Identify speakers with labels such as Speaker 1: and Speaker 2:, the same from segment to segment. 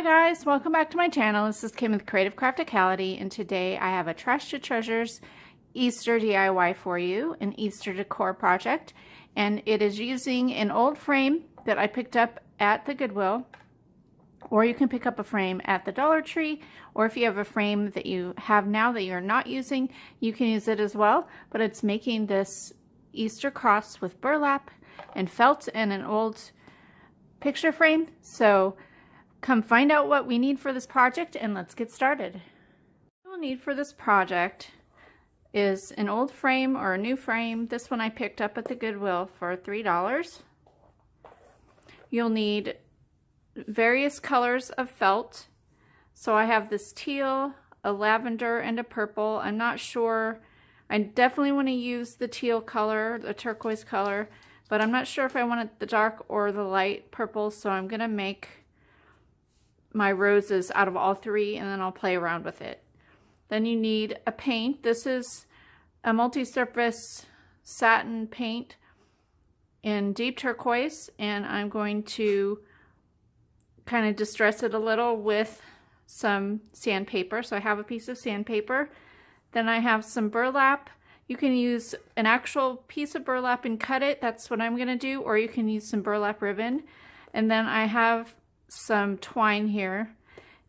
Speaker 1: Hi guys, welcome back to my channel. This is Kim with Creative Crafticality, and today I have a Trash to Treasures Easter DIY for you, an Easter decor project, and it is using an old frame that I picked up at the Goodwill, or you can pick up a frame at the Dollar Tree, or if you have a frame that you have now that you're not using, you can use it as well. But it's making this Easter cross with burlap and felt and an old picture frame. So come find out what we need for this project and let's get started. What we'll need for this project is an old frame or a new frame. This one I picked up at the Goodwill for $3. You'll need various colors of felt. So I have this teal, a lavender, and a purple. I'm not sure. I definitely want to use the teal color, the turquoise color, but I'm not sure if I want it the dark or the light purple, so I'm going to make my roses out of all three and then I'll play around with it. Then you need a paint. This is a multi-surface satin paint in deep turquoise, and I'm going to kind of distress it a little with some sandpaper. So I have a piece of sandpaper. Then I have some burlap. You can use an actual piece of burlap and cut it. That's what I'm going to do. Or you can use some burlap ribbon. And then I have some twine here,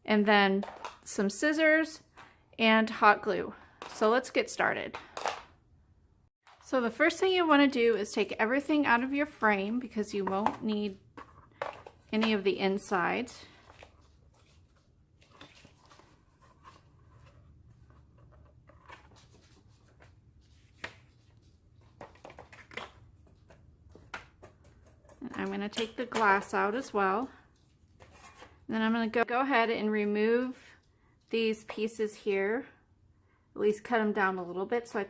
Speaker 1: and then some scissors and hot glue. So let's get started. So the first thing you want to do is take everything out of your frame because you won't need any of the insides. And I'm going to take the glass out as well. Then I'm going to go ahead and remove these pieces here, at least cut them down a little bit so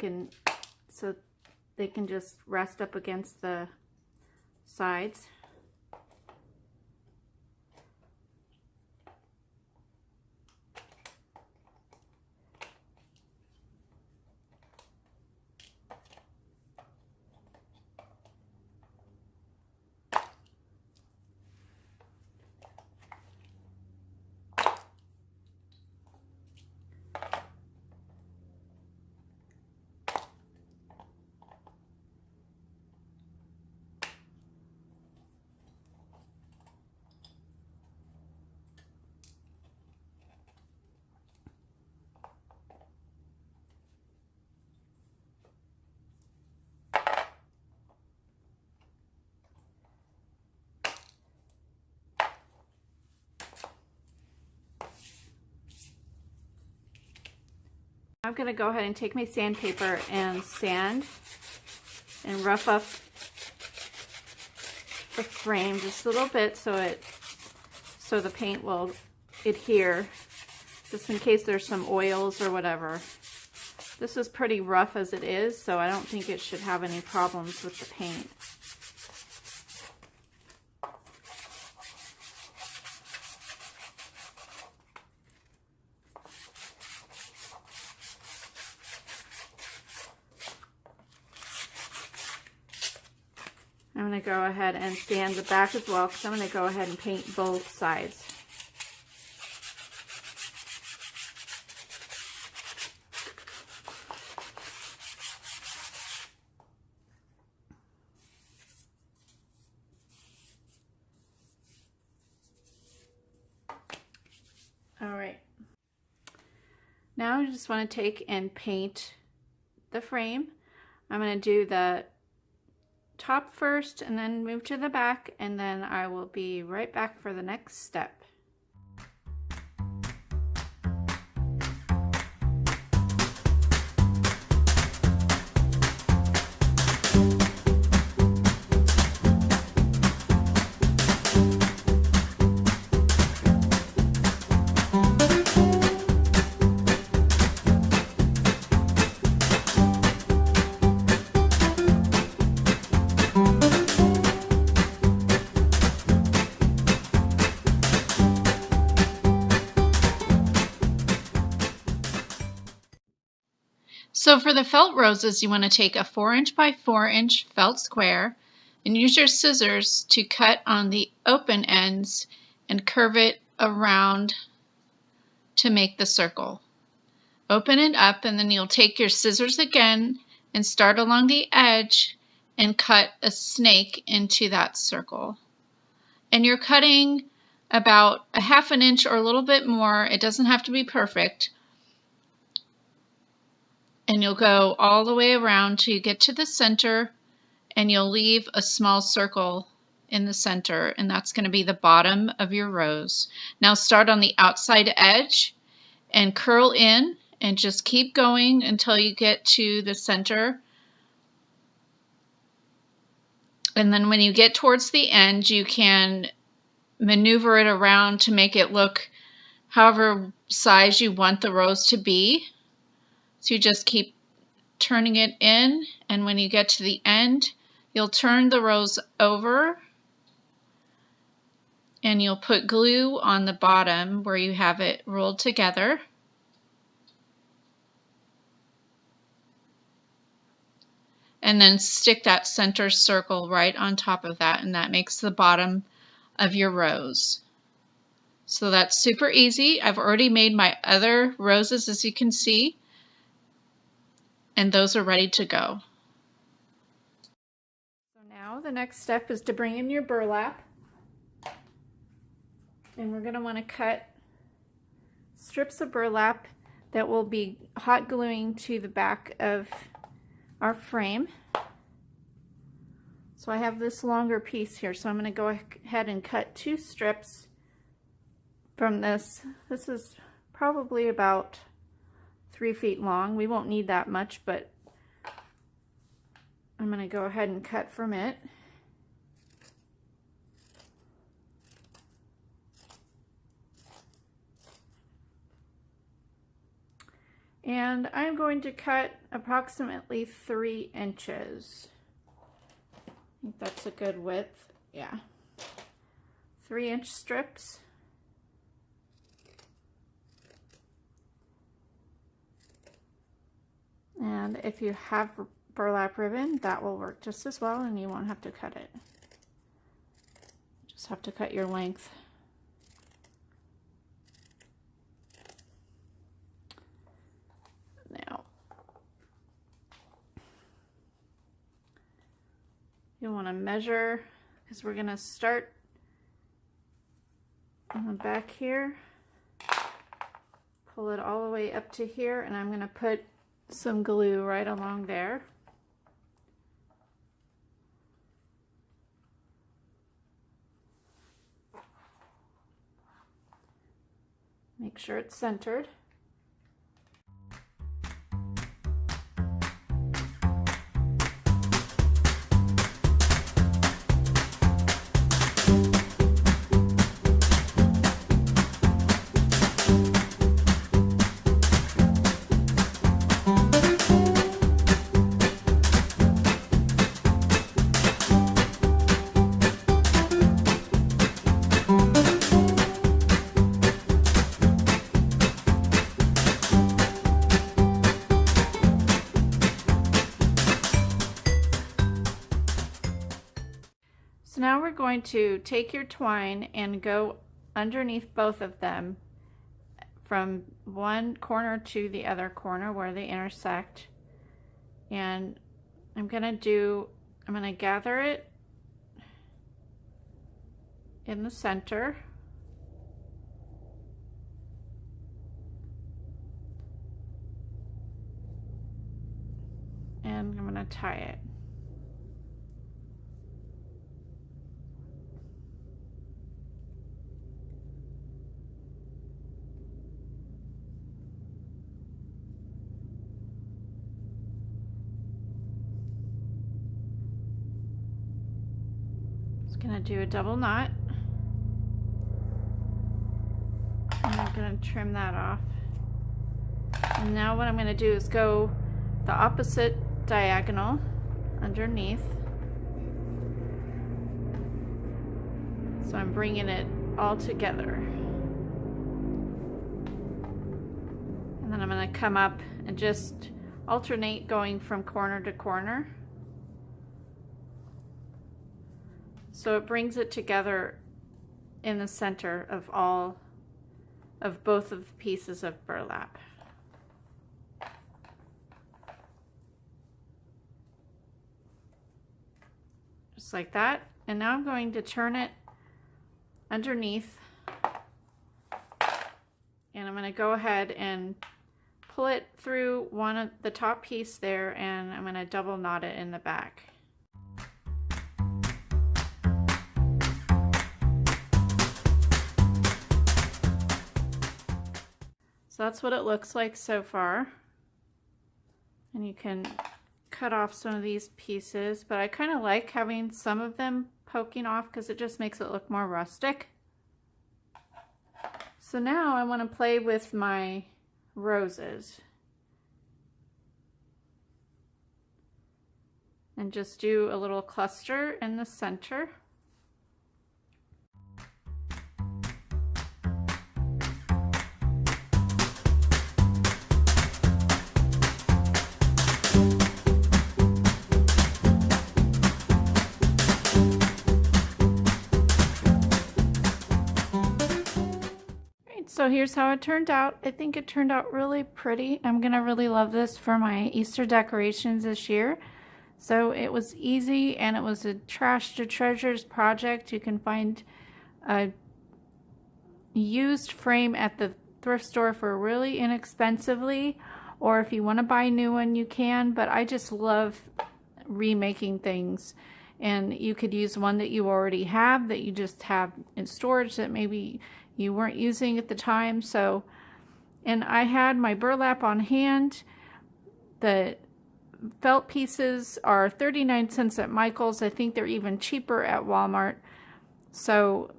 Speaker 1: they can just rest up against the sides. I'm going to go ahead and take my sandpaper and sand and rough up the frame just a little bit so the paint will adhere, just in case there's some oils or whatever. This is pretty rough as it is, so I don't think it should have any problems with the paint. I'm going to go ahead and sand the back as well because I'm going to go ahead and paint both sides. Alright. Now I just want to take and paint the frame. I'm going to do the top first and then move to the back, and then I will be right back for the next step. So for the felt roses, you want to take a 4" by 4" felt square and use your scissors to cut on the open ends and curve it around to make the circle. Open it up, and then you'll take your scissors again and start along the edge and cut a snake into that circle. And you're cutting about a ½ inch or a little bit more. It doesn't have to be perfect. And you'll go all the way around till you get to the center, and you'll leave a small circle in the center, and that's going to be the bottom of your rose. Now start on the outside edge and curl in and just keep going until you get to the center. And then when you get towards the end, you can maneuver it around to make it look however size you want the rose to be. So you just keep turning it in, and when you get to the end, you'll turn the rose over and you'll put glue on the bottom where you have it rolled together. And then stick that center circle right on top of that, and that makes the bottom of your rose. So that's super easy. I've already made my other roses, as you can see, and those are ready to go. So now the next step is to bring in your burlap, and we're going to want to cut strips of burlap that will be hot gluing to the back of our frame. So I have this longer piece here, so I'm going to go ahead and cut 2 strips from this. This is probably about 3 feet long. We won't need that much, but I'm going to go ahead and cut from it. And I'm going to cut approximately 3 inches. I think that's a good width. Yeah. 3-inch strips. And if you have burlap ribbon, that will work just as well, and you won't have to cut it. Just have to cut your length. Now, you'll want to measure, because we're going to start on the back here, pull it all the way up to here, and I'm going to put some glue right along there. Make sure it's centered. So now we're going to take your twine and go underneath both of them from one corner to the other corner where they intersect. And I'm going to gather it in the center. And I'm going to tie it. Gonna do a double knot. And I'm gonna trim that off. And now what I'm gonna do is go the opposite diagonal underneath. So I'm bringing it all together. And then I'm gonna come up and just alternate going from corner to corner. So it brings it together in the center of all of both of the pieces of burlap. Just like that. And now I'm going to turn it underneath, and I'm going to go ahead and pull it through one of the top piece there, and I'm going to double knot it in the back. So that's what it looks like so far. And you can cut off some of these pieces, but I kind of like having some of them poking off because it just makes it look more rustic. So now I want to play with my roses and just do a little cluster in the center. So here's how it turned out. I think it turned out really pretty. I'm gonna really love this for my Easter decorations this year. So it was easy, and it was a trash to treasures project. You can find a used frame at the thrift store for really inexpensively, or if you want to buy a new one, you can. But I just love remaking things, and you could use one that you already have, that you just have in storage that maybe you weren't using at the time. So, and I had my burlap on hand. The felt pieces are 39 cents at Michael's. I think they're even cheaper at Walmart. So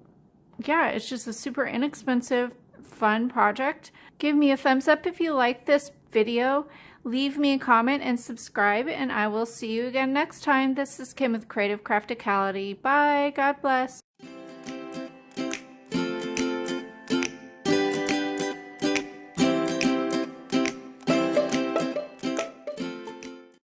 Speaker 1: yeah, it's just a super inexpensive, fun project. Give me a thumbs up if you like this video. Leave me a comment and subscribe, and I will see you again next time. This is Kim with Creative Crafticality. Bye. God bless.